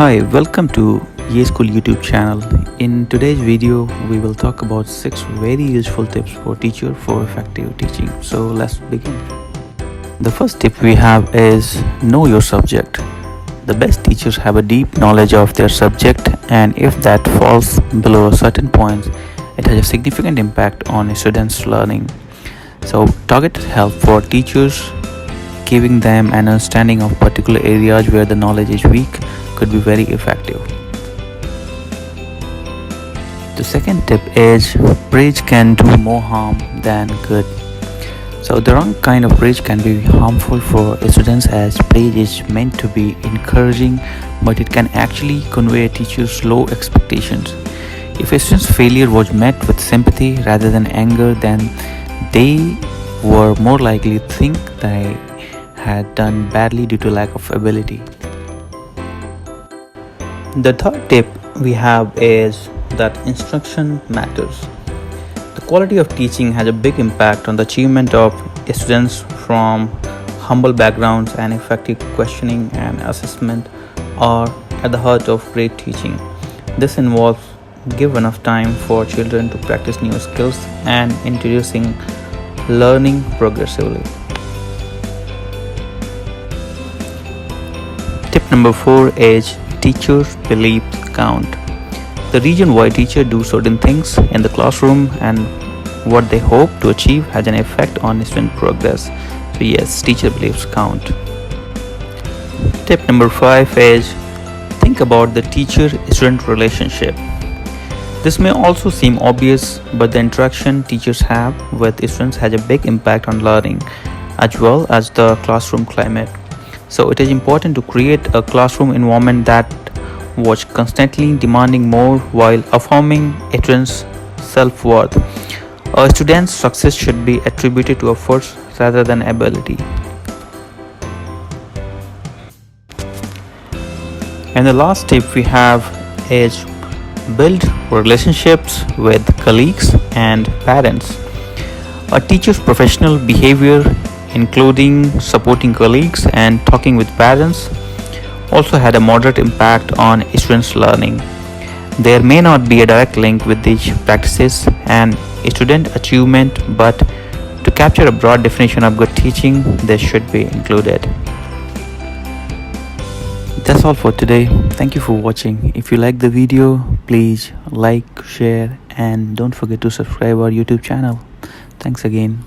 Hi, welcome to School YouTube channel. In today's video, we will talk about 6 very useful tips for teacher for effective teaching. So let's begin. The first tip we have is know your subject. The best teachers have a deep knowledge of their subject, and if that falls below a certain point, it has a significant impact on a student's learning. So targeted help for teachers, giving them an understanding of particular areas where the knowledge is weak, could be very effective. The second tip is praise can do more harm than good. So the wrong kind of praise can be harmful for students, as praise is meant to be encouraging, but it can actually convey a teacher's low expectations. If a student's failure was met with sympathy rather than anger, then they were more likely to think they had done badly due to lack of ability. The third tip we have is that instruction matters. The quality of teaching has a big impact on the achievement of students from humble backgrounds, and effective questioning and assessment are at the heart of great teaching. This involves give enough time for children to practice new skills and introducing learning progressively. Tip number 4 is teachers' beliefs count. The reason why teachers do certain things in the classroom and what they hope to achieve has an effect on student progress. So yes, teacher beliefs count. Tip number 5 is think about the teacher-student relationship. This may also seem obvious, but the interaction teachers have with students has a big impact on learning, as well as the classroom climate. So it is important to create a classroom environment that was constantly demanding more while affirming a student's self-worth. A student's success should be attributed to efforts rather than ability. And the last tip we have is build relationships with colleagues and parents. A teacher's professional behavior, including supporting colleagues and talking with parents, also had a moderate impact on students' learning. There may not be a direct link with these practices and student achievement, but to capture a broad definition of good teaching, they should be included. That's all for today. Thank you for watching. If you like the video, please like, share, and don't forget to subscribe our YouTube channel. Thanks again.